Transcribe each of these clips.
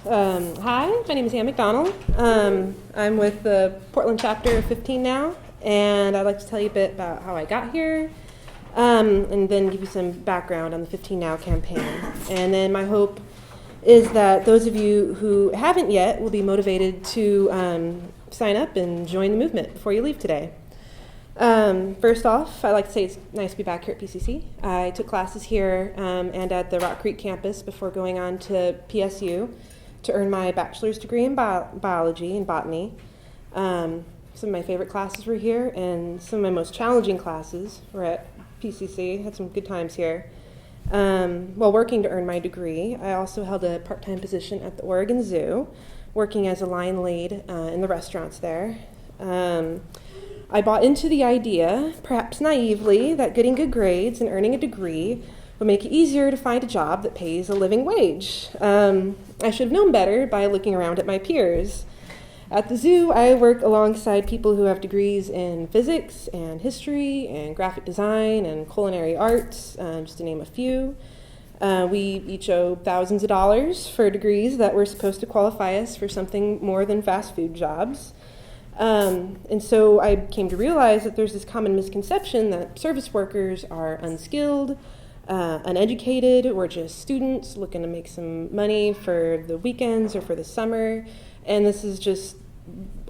Hi, my name is Ann McDonald. I'm with the Portland chapter of 15 Now, and I'd like to tell you a bit about how I got here, and then give you some background on the 15 Now campaign. And then my hope is that those of you who haven't yet will be motivated to sign up and join the movement before you leave today. First off, I'd like to say it's nice to be back here at PCC. I took classes here and at the Rock Creek campus before going on to PSU to earn my bachelor's degree in biology and botany. Some of my favorite classes were here, and some of my most challenging classes were at PCC. Had some good times here. While working to earn my degree, I also held a part-time position at the Oregon Zoo, working as a line lead in the restaurants there. I bought into the idea, perhaps naively, that getting good grades and earning a degree would make it easier to find a job that pays a living wage. I should have known better by looking around at my peers. At the zoo, I work alongside people who have degrees in physics and history and graphic design and culinary arts, just to name a few. We each owe thousands of dollars for degrees that were supposed to qualify us for something more than fast food jobs. And so I came to realize that there's this common misconception that service workers are unskilled, uneducated, or just students looking to make some money for the weekends or for the summer. And this is just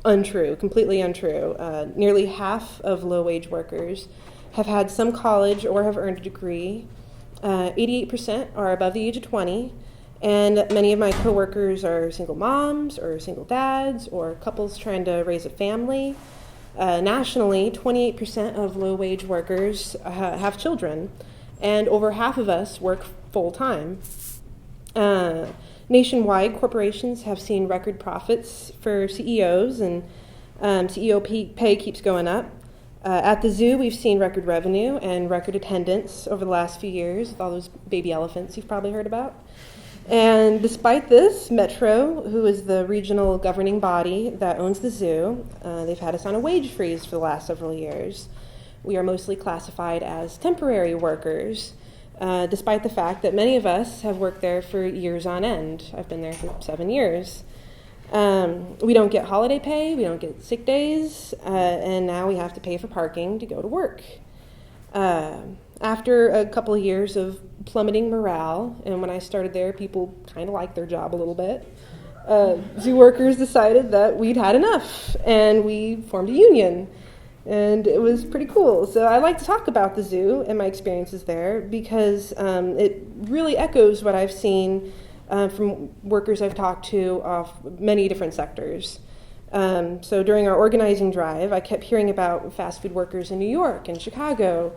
untrue, completely untrue. Nearly half of low-wage workers have had some college or have earned a degree. 88% are above the age of 20. And many of my coworkers are single moms or single dads or couples trying to raise a family. Nationally, 28% of low-wage workers have children, and over half of us work full-time. Nationwide, corporations have seen record profits for CEOs, and CEO pay keeps going up. At the zoo, we've seen record revenue and record attendance over the last few years with all those baby elephants you've probably heard about. And despite this, Metro, who is the regional governing body that owns the zoo, they've had us on a wage freeze for the last several years. We are mostly classified as temporary workers, despite the fact that many of us have worked there for years on end. I've been there for 7 years. We don't get holiday pay, we don't get sick days, and now we have to pay for parking to go to work. After a couple of years of plummeting morale, and when I started there, people kind of liked their job a little bit, zoo workers decided that we'd had enough, and we formed a union, and it was pretty cool. So I like to talk about the zoo and my experiences there because it really echoes what I've seen from workers I've talked to of many different sectors. So during our organizing drive, I kept hearing about fast food workers in New York and Chicago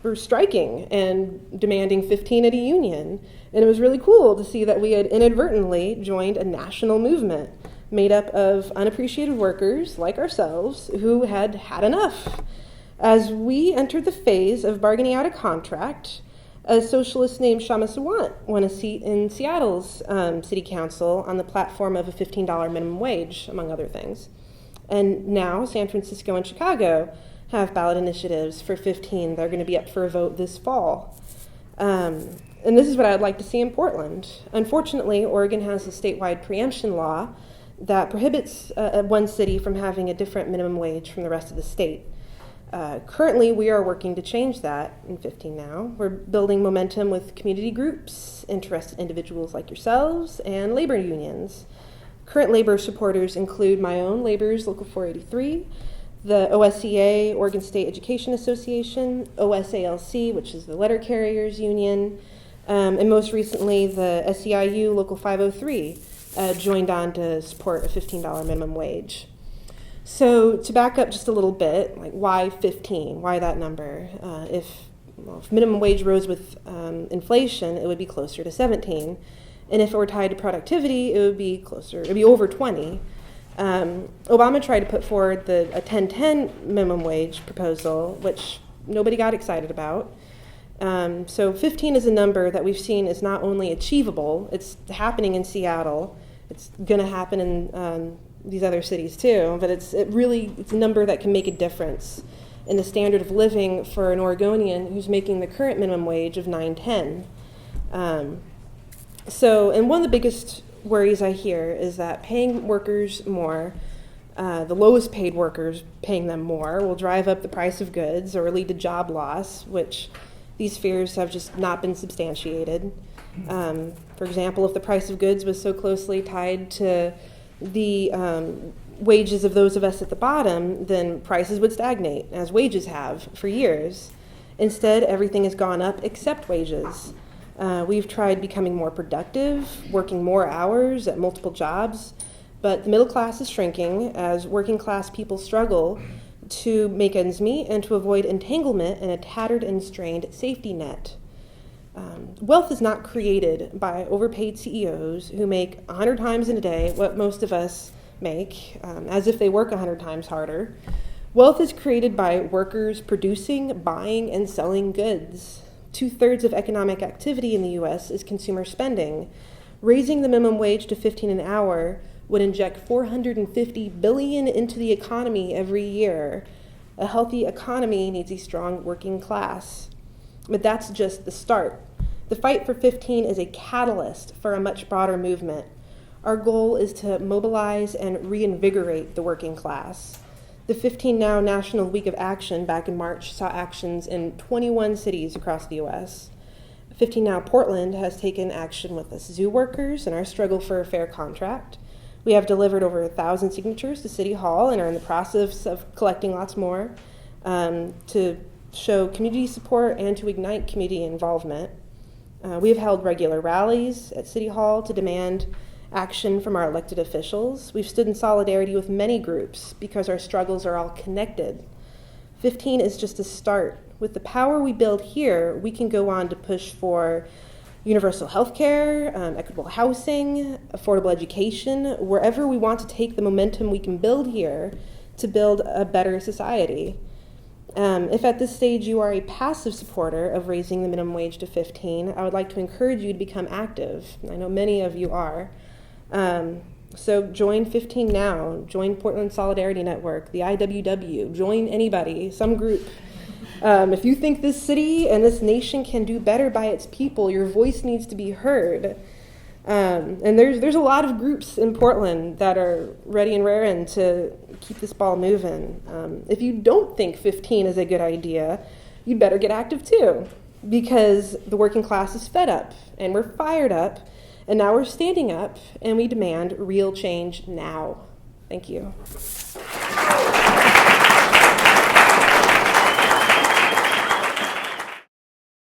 were striking and demanding 15 at a union. And it was really cool to see that we had inadvertently joined a national movement made up of unappreciated workers like ourselves who had had enough. As we entered the phase of bargaining out a contract, a socialist named Shama Sawant won a seat in Seattle's city council on the platform of a $15 minimum wage, among other things. And now San Francisco and Chicago have ballot initiatives for 15 that are going to be up for a vote this fall. And this is what I'd like to see in Portland. Unfortunately, Oregon has a statewide preemption law that prohibits one city from having a different minimum wage from the rest of the state. Currently, we are working to change that in 15 Now. We're building momentum with community groups, interested individuals like yourselves, and labor unions. Current labor supporters include my own labor's Local 483, the OSCA, Oregon State Education Association, OSALC, which is the letter carriers union, and most recently the SEIU Local 503 joined on to support a $15 minimum wage. So to back up just a little bit, like why 15? Why that number? If minimum wage rose with inflation, it would be closer to 17. And if it were tied to productivity, it would be over 20. Obama tried to put forward a 10-10 minimum wage proposal, which nobody got excited about. So 15 is a number that we've seen is not only achievable, it's happening in Seattle, it's going to happen in these other cities too, but it's a number that can make a difference in the standard of living for an Oregonian who's making the current minimum wage of $9.10. And one of the biggest worries I hear is that paying workers more, the lowest paid workers paying them more, will drive up the price of goods or lead to job loss, which these fears have just not been substantiated. For example, if the price of goods was so closely tied to the wages of those of us at the bottom, then prices would stagnate, as wages have for years. Instead, everything has gone up except wages. We've tried becoming more productive, working more hours at multiple jobs, but the middle class is shrinking as working class people struggle to make ends meet and to avoid entanglement in a tattered and strained safety net. Wealth is not created by overpaid CEOs who make 100 times in a day what most of us make, as if they work 100 times harder. Wealth is created by workers producing, buying, and selling goods. 2/3 of economic activity in the U.S. is consumer spending. Raising the minimum wage to $15 an hour would inject $450 billion into the economy every year. A healthy economy needs a strong working class. But that's just the start. The fight for 15 is a catalyst for a much broader movement. Our goal is to mobilize and reinvigorate the working class. The 15 Now National Week of Action back in March saw actions in 21 cities across the U.S. 15 Now Portland has taken action with us zoo workers in our struggle for a fair contract. We have delivered over 1,000 signatures to City Hall and are in the process of collecting lots more to show community support and to ignite community involvement. We have held regular rallies at City Hall to demand action from our elected officials. We've stood in solidarity with many groups because our struggles are all connected. 15 is just a start. With the power we build here, we can go on to push for universal health care, equitable housing, affordable education, wherever we want to take the momentum we can build here to build a better society. If at this stage you are a passive supporter of raising the minimum wage to 15, I would like to encourage you to become active. I know many of you are. So join 15 Now, join Portland Solidarity Network, the IWW, join anybody, some group. If you think this city and this nation can do better by its people, your voice needs to be heard. And there's a lot of groups in Portland that are ready and raring to keep this ball moving. If you don't think 15 is a good idea, you'd better get active too, because the working class is fed up and we're fired up, and now we're standing up and we demand real change now. Thank you.